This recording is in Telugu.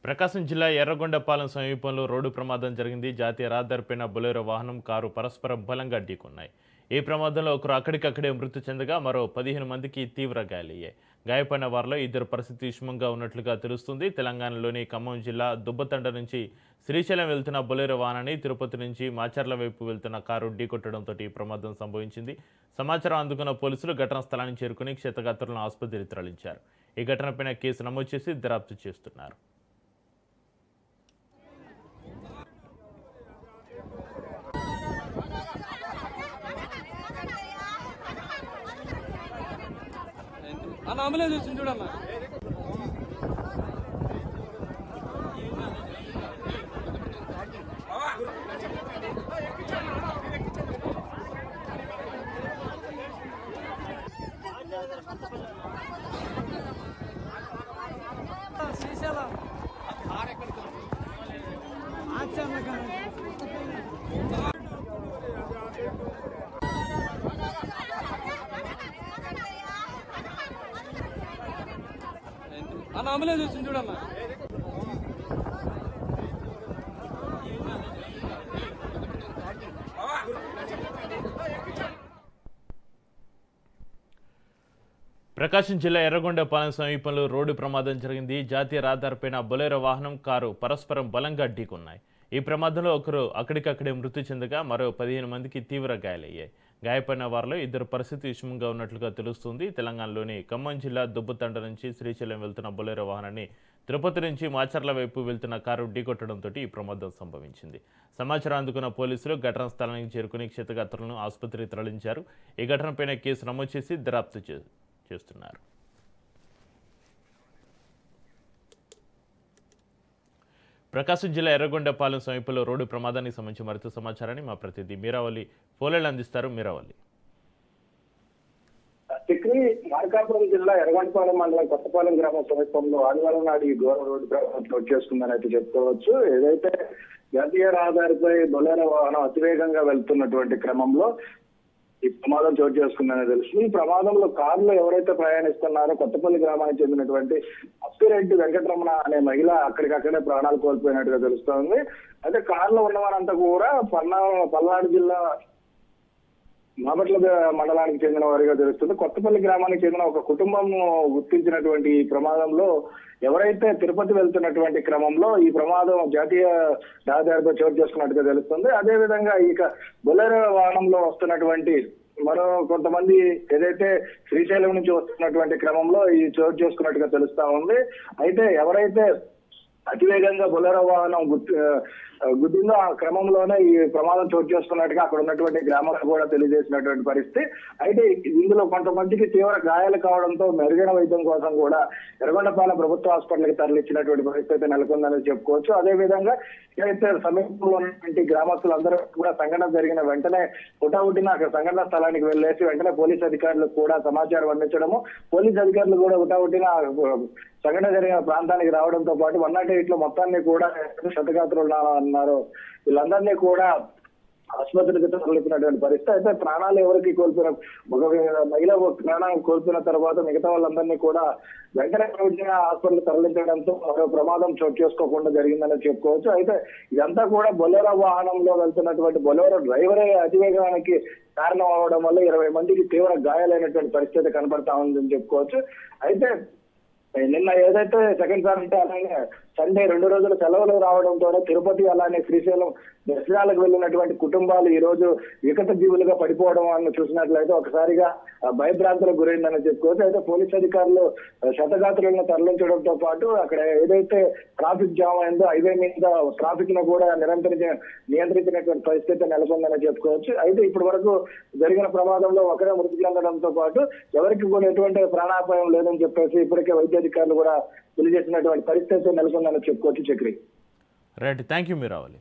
ప్రకాశం జిల్లా ఎర్రగొండపాలెం సమీపంలో రోడ్డు ప్రమాదం జరిగింది. జాతీయ రహదారిపైన బొలెరో వాహనం, కారు పరస్పరం బలంగా ఢీకొన్నాయి. ఈ ప్రమాదంలో ఒకరు అక్కడికక్కడే మృతి చెందగా మరో 15 మందికి తీవ్ర గాయాలయ్యాయి. గాయపడిన వారిలో ఇద్దరు పరిస్థితి విషమంగా ఉన్నట్లుగా తెలుస్తుంది. తెలంగాణలోని ఖమ్మం జిల్లా దుబ్బతండ నుంచి శ్రీశైలం వెళ్తున్న బొలెరో వాహనాన్ని తిరుపతి నుంచి మాచర్ల వైపు వెళ్తున్న కారు ఢీకొట్టడంతో ఈ ప్రమాదం సంభవించింది. సమాచారం అందుకున్న పోలీసులు ఘటనా స్థలానికి చేరుకుని క్షతగాత్రులను ఆసుపత్రికి తరలించారు. ఈ ఘటనపైన కేసు నమోదు చేసి దర్యాప్తు చేస్తున్నారు. అంబులెన్స్ వచ్చింది చూడమ్మా. శ్రీశైలం అంబులెన్స్ వచ్చింది చూడమ్మా. ప్రకాశం జిల్లా ఎర్రగొండపాలెం సమీపంలో రోడ్డు ప్రమాదం జరిగింది. జాతీయ రహదారిపైన బొలెరో వాహనం, కారు పరస్పరం బలంగా ఢీకొన్నాయి. ఈ ప్రమాదంలో ఒకరు అక్కడికక్కడే మృతి చెందగా మరో 15 మందికి తీవ్ర గాయాలయ్యాయి. గాయపడిన వారిలో ఇద్దరు పరిస్థితి విషమంగా ఉన్నట్లుగా తెలుస్తుంది. తెలంగాణలోని ఖమ్మం జిల్లా దుబ్బతండ నుంచి శ్రీశైలం వెళ్తున్న బొలెరో వాహనాన్ని తిరుపతి నుంచి మాచర్ల వైపు వెళ్తున్న కారు ఢీకొట్టడంతో ఈ ప్రమాదం సంభవించింది. సమాచారం అందుకున్న పోలీసులు ఘటనా స్థలానికి చేరుకుని క్షతగాత్రులను ఆసుపత్రికి తరలించారు. ఈ ఘటనపైన కేసు నమోదు చేసి దర్యాప్తు చేస్తున్నారు. ప్రకాశం జిల్లా ఎర్రగొండపాలెం సమీపంలో రోడ్డు ప్రమాదానికి సంబంధించి మరింత సమాచారాన్ని మా ప్రతినిధి మీరావల్లి ఫోన్లైన్లో అందిస్తారు. మీరావల్లి. మార్కాపురం జిల్లా ఎర్రగొండపాలెం మండలం కొత్తపాలెం గ్రామం సమీపంలో ఆదివారం నాడు ఈ ఘోర రోడ్డు ప్రమాదం చోటు చేసుకుందని అయితే చెప్పుకోవచ్చు. ఏదైతే జాతీయ రహదారిపై బొలెరో వాహనం అతివేగంగా వెళ్తున్నటువంటి క్రమంలో ఈ ప్రమాదం చోటు చేసుకుందని తెలుస్తుంది. ఈ ప్రమాదంలో కారులో ఎవరైతే ప్రయాణిస్తున్నారో కొత్తపల్లి గ్రామానికి చెందినటువంటి అప్పిరెడ్డి వెంకటరమణ అనే మహిళ అక్కడికక్కడే ప్రాణాలు కోల్పోయినట్టుగా తెలుస్తోంది. అయితే కారులో ఉన్నవారంతా కూడా పల్నాడు జిల్లా మాబట్ల మండలానికి చెందిన వారిగా తెలుస్తుంది. కొత్తపల్లి గ్రామానికి చెందిన ఒక కుటుంబం గుర్తించినటువంటి ఈ ప్రమాదంలో ఎవరైతే తిరుపతి వెళ్తున్నటువంటి క్రమంలో ఈ ప్రమాదం జాతీయ రహదారిపై చోటు చేసుకున్నట్టుగా తెలుస్తుంది. అదేవిధంగా ఇక బొలెరో వాహనంలో వస్తున్నటువంటి మరో కొంతమంది ఏదైతే శ్రీశైలం నుంచి వస్తున్నటువంటి క్రమంలో ఈ చోటు చేసుకున్నట్టుగా తెలుస్తా ఉంది. అయితే ఎవరైతే అతివేగంగా బొలెరో వాహనం గుద్దిందో ఆ క్రమంలోనే ఈ ప్రమాదం చోటు చేసుకున్నట్టుగా అక్కడ ఉన్నటువంటి గ్రామాలకు కూడా తెలియజేసినటువంటి పరిస్థితి. అయితే ఇందులో కొంతమందికి తీవ్ర గాయాలు కావడంతో మెరుగైన వైద్యం కోసం కూడా ఎర్రగొండపాలెం ప్రభుత్వ హాస్పిటల్కి తరలించినటువంటి పరిస్థితి నెలకొందని చెప్పుకోవచ్చు. అదేవిధంగా ఏదైతే సమీపంలో ఉన్నటువంటి గ్రామస్తులందరూ కూడా సంఘటన జరిగిన వెంటనే హుటాహుటిన అక్కడ సంఘటన స్థలానికి వెళ్లేసి వెంటనే పోలీస్ అధికారులకు కూడా సమాచారం అందించడము, పోలీస్ అధికారులు కూడా హుటాహుటిన సంఘటన జరిగిన ప్రాంతానికి రావడంతో పాటు 108 లో మొత్తాన్ని కూడా క్షతగాత్రులు అన్నారు వీళ్ళందరినీ కూడా ఆసుపత్రికి తరలించినటువంటి పరిస్థితి. అయితే ప్రాణాలు ఎవరికి కోల్పోయిన ఒక మహిళ ప్రాణాలు కోల్పోయిన తర్వాత మిగతా వాళ్ళందరినీ కూడా వెంటనే హాస్పిటల్ తరలించడంతో మరో ప్రమాదం చోటు చేసుకోకుండా జరిగిందని చెప్పుకోవచ్చు. అయితే ఇదంతా కూడా బొలెరో వాహనంలో వెళ్తున్నటువంటి బొలెరో డ్రైవరే అతివేగానికి కారణం అవడం వల్ల 20 మందికి తీవ్ర గాయాలైనటువంటి పరిస్థితి కనబడతా ఉందని చెప్పుకోవచ్చు. అయితే నిన్న ఏదైతే సెకండ్ సాటర్డే అలానే సండే 2 రోజుల సెలవులు రావడంతో తిరుపతి అలానే శ్రీశైలం దర్శనాలకు వెళ్ళినటువంటి కుటుంబాలు ఈ రోజు వికట జీవులుగా పడిపోవడం అని చూసినట్లయితే ఒకసారిగా భయభ్రాంతులకు గురైందని చెప్పుకోవచ్చు. అయితే పోలీస్ అధికారులు క్షతగాత్రులను తరలించడంతో పాటు అక్కడ ఏదైతే ట్రాఫిక్ జామ్ అయిందో హైవే మీద ట్రాఫిక్ ను కూడా నియంత్రించినటువంటి పరిస్థితి నెలకొందని చెప్పుకోవచ్చు. అయితే ఇప్పటి వరకు జరిగిన ప్రమాదంలో ఒకరే మృతి చెందడంతో పాటు ఎవరికి కూడా ఎటువంటి ప్రాణాపాయం లేదని చెప్పేసి ఇప్పటికే వైద్య అధికారులు కూడా తెలియజేసినటువంటి పరిస్థితి నెలకొందని చెప్పుకోవచ్చు. చక్రి. Right, thank you మీరావల్లి.